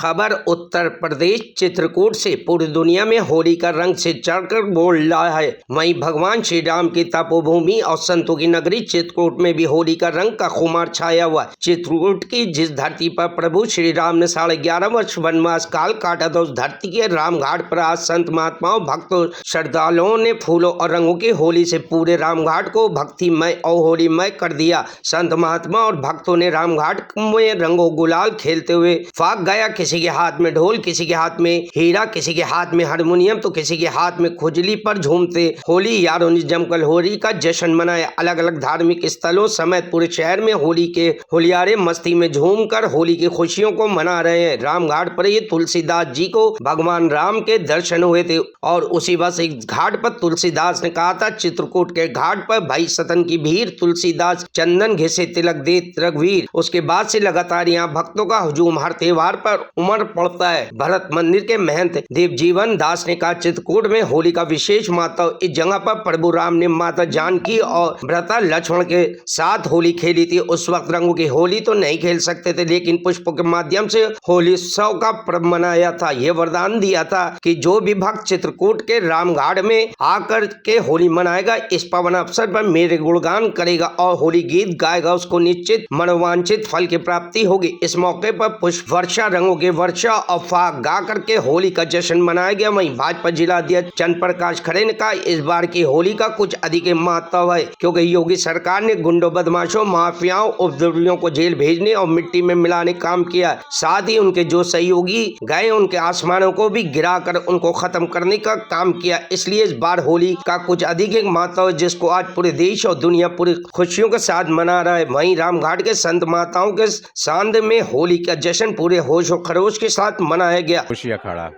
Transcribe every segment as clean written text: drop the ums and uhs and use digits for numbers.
खबर उत्तर प्रदेश चित्रकूट से पूरी दुनिया में होली का रंग से चढ़कर बोल रहा है। वहीं भगवान श्री राम की तपोभूमि और संतों की नगरी चित्रकूट में भी होली का रंग का खुमार छाया हुआ है। चित्रकूट की जिस धरती पर प्रभु श्री राम ने 11.5 वर्ष वनवास काल काटा था, उस धरती के रामघाट पर आज संत महात्माओं, भक्तों, श्रद्धालुओं ने फूलों और रंगों की होली से पूरे रामघाट को भक्तिमय और होलीमय कर दिया। संत महात्मा और भक्तों ने रामघाट में रंगों गुलाल खेलते हुए फाग गया। किसी के हाथ में ढोल, किसी के हाथ में हीरा, किसी के हाथ में हारमोनियम तो किसी के हाथ में खुजली पर झूमते होली यारों ने जमकर होली का जश्न मनाया। अलग अलग धार्मिक स्थलों समेत पूरे शहर में होली के होलियारे मस्ती में झूमकर होली की खुशियों को मना रहे हैं। रामघाट पर ये तुलसीदास जी को भगवान राम के दर्शन हुए थे और उसी बस एक घाट पर तुलसीदास ने कहा था, चित्रकूट के घाट पर भाई सतन की भीड़, तुलसीदास चंदन घिसे तिलक दे रघुवीर। उसके बाद से लगातार यहाँ भक्तों का हुजूम हर त्योहार पर उमड़ पड़ता है। भरत मंदिर के महंत देवजीवन दास ने कहा, चित्रकूट में होली का विशेष महत्व। इस जगह पर प्रभु राम ने माता जानकी और भ्राता लक्ष्मण के साथ होली खेली थी। उस वक्त रंगों की होली तो नहीं खेल सकते थे, लेकिन पुष्पों के माध्यम से होली उत्सव का पर्व मनाया था। यह वरदान दिया था कि जो भी भक्त चित्रकूट के रामघाट में आकर के होली मनाएगा, इस पवन अवसर पर मेरे गुणगान करेगा और होली गीत गाएगा, उसको निश्चित मनोवांछित फल की प्राप्ति होगी। इस मौके पर पुष्प वर्षा, रंगों के वर्षा और फाग गा करके होली का जश्न मनाया गया। वहीं भाजपा जिला अध्यक्ष चंद्र प्रकाश खड़े ने कहा, इस बार की होली का कुछ अधिक महत्व है, क्योंकि योगी सरकार ने गुंडों, बदमाशों, माफियाओं, उपद्रवियों को जेल भेजने और मिट्टी में मिलाने काम किया। साथ ही उनके जो सहयोगी गए, उनके आसमानों को भी गिरा कर उनको खत्म करने का काम किया। इसलिए इस बार होली का कुछ अधिक महत्व है, जिसको आज पूरे देश और दुनिया पूरी खुशियों के साथ मना रहा है। वहीं रामघाट के संत माताओं के साथ में होली का जश्न पूरे होश और खरोश के साथ मनाया गया। खुशी अखाड़ा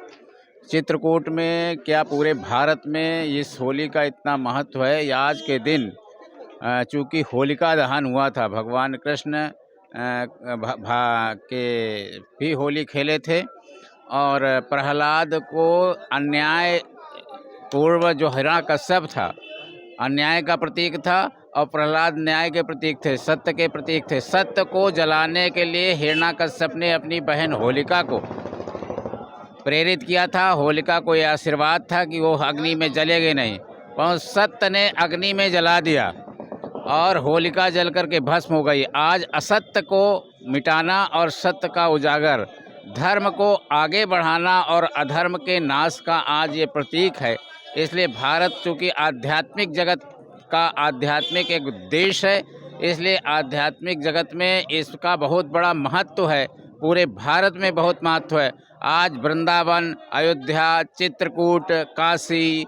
चित्रकूट में क्या पूरे भारत में इस होली का इतना महत्व है। आज के दिन चूँकि होलिका दहन हुआ था, भगवान कृष्ण के भी होली खेले थे और प्रहलाद को अन्याय पूर्व जो हिरण्यकश्यप था, अन्याय का प्रतीक था और प्रहलाद न्याय के प्रतीक थे, सत्य के प्रतीक थे। सत्य को जलाने के लिए हिरण्यकश्यप ने अपनी बहन होलिका को प्रेरित किया था। होलिका को यह आशीर्वाद था कि वो अग्नि में जलेगे नहीं, पर सत्य ने अग्नि में जला दिया और होलिका जल करके भस्म हो गई। आज असत्य को मिटाना और सत्य का उजागर, धर्म को आगे बढ़ाना और अधर्म के नाश का आज ये प्रतीक है। इसलिए भारत चूँकि आध्यात्मिक जगत का आध्यात्मिक एक देश है, इसलिए आध्यात्मिक जगत में इसका बहुत बड़ा महत्व है। पूरे भारत में बहुत महत्व है। आज वृंदावन, अयोध्या, चित्रकूट, काशी,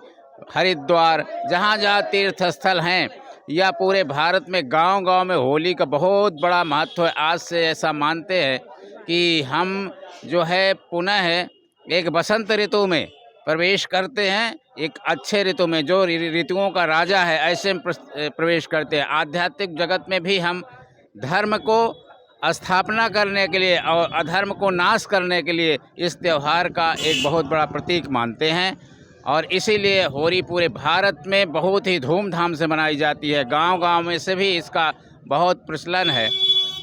हरिद्वार, जहाँ जहाँ तीर्थ स्थल हैं, या पूरे भारत में गांव-गांव में होली का बहुत बड़ा महत्व है। आज से ऐसा मानते हैं कि हम जो है पुनः एक बसंत ऋतु में प्रवेश करते हैं, एक अच्छे ऋतु में, जो ऋतुओं का राजा है, ऐसे में प्रवेश करते हैं। आध्यात्मिक जगत में भी हम धर्म को स्थापना करने के लिए और अधर्म को नाश करने के लिए इस त्यौहार का एक बहुत बड़ा प्रतीक मानते हैं और इसीलिए होली पूरे भारत में बहुत ही धूमधाम से मनाई जाती है। गांव-गांव में से भी इसका बहुत प्रचलन है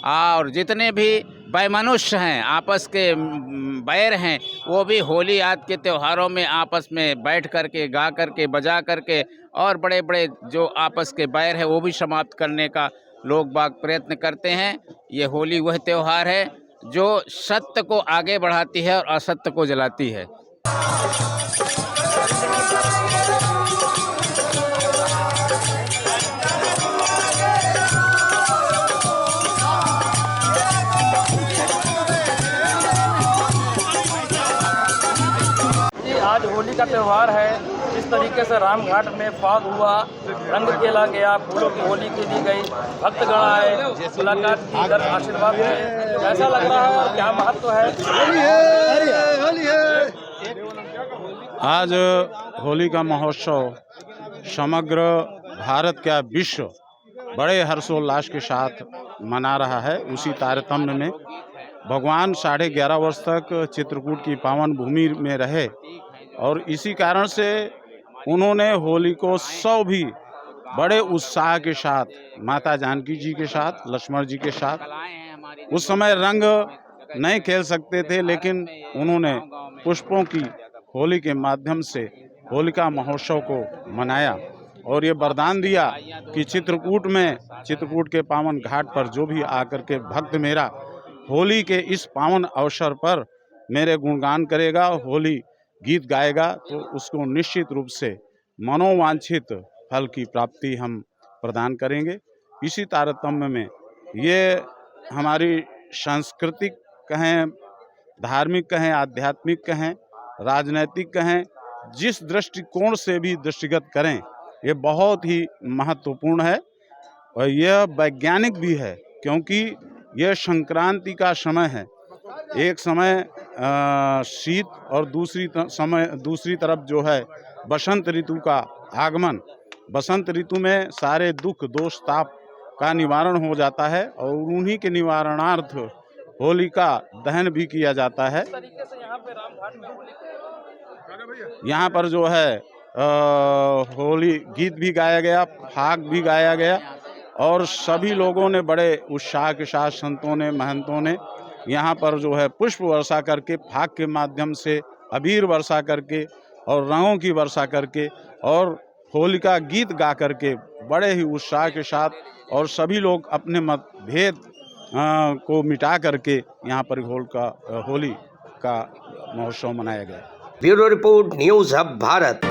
और जितने भी वैमनुष्य हैं, आपस के बैर हैं, वो भी होली आदि के त्योहारों में आपस में बैठ करके, गा करके, बजा करके और बड़े बड़े जो आपस के बैर है वो भी समाप्त करने का लोग बाग प्रयत्न करते हैं। ये होली वह त्यौहार है जो सत्य को आगे बढ़ाती है और असत्य को जलाती है। आज होली का त्यौहार है। जिस तरीके से रामघाट में फाग हुआ, रंग खेला गया, फूलों की होली खेली गई, भक्तगण आए, मुलाकात की, दर आशीर्वाद हुए, कैसा लग रहा है और क्या महत्व है? आज होली का महोत्सव समग्र भारत का विश्व बड़े हर्षोल्लास के साथ मना रहा है। उसी तारतम्य में भगवान 11.5 वर्ष तक चित्रकूट की पावन भूमि में रहे और इसी कारण से उन्होंने होली को भी बड़े उत्साह के साथ, माता जानकी जी के साथ, लक्ष्मण जी के साथ, उस समय रंग नहीं खेल सकते थे, लेकिन उन्होंने पुष्पों की होली के माध्यम से होलिका महोत्सव को मनाया और ये वरदान दिया कि चित्रकूट के पावन घाट पर जो भी आकर के भक्त मेरा होली के इस पावन अवसर पर मेरे गुणगान करेगा, होली गीत गाएगा, तो उसको निश्चित रूप से मनोवांछित फल की प्राप्ति हम प्रदान करेंगे। इसी तारतम्य में ये हमारी सांस्कृतिक कहें, धार्मिक कहें, आध्यात्मिक कहें, राजनैतिक कहें, जिस दृष्टिकोण से भी दृष्टिगत करें, ये बहुत ही महत्वपूर्ण है और यह वैज्ञानिक भी है, क्योंकि यह संक्रांति का समय है। एक समय शीत और दूसरी तरफ जो है बसंत ऋतु का आगमन। बसंत ऋतु में सारे दुख दोष ताप का निवारण हो जाता है और उन्हीं के निवारणार्थ होली का दहन भी किया जाता है। इस तरीके से यहाँ पे रामघाट में होली यहाँ पर जो है होली गीत भी गाया गया, फाग भी गाया गया और सभी लोगों ने बड़े उत्साह के साथ, संतों ने, महंतों ने यहाँ पर जो है पुष्प वर्षा करके, फाग के माध्यम से अबीर वर्षा करके और रंगों की वर्षा करके और होलिका गीत गा करके बड़े ही उत्साह के साथ और सभी लोग अपने मतभेद को मिटा करके यहाँ पर होली का महोत्सव मनाया गया। Bureau report, news hub Bharat.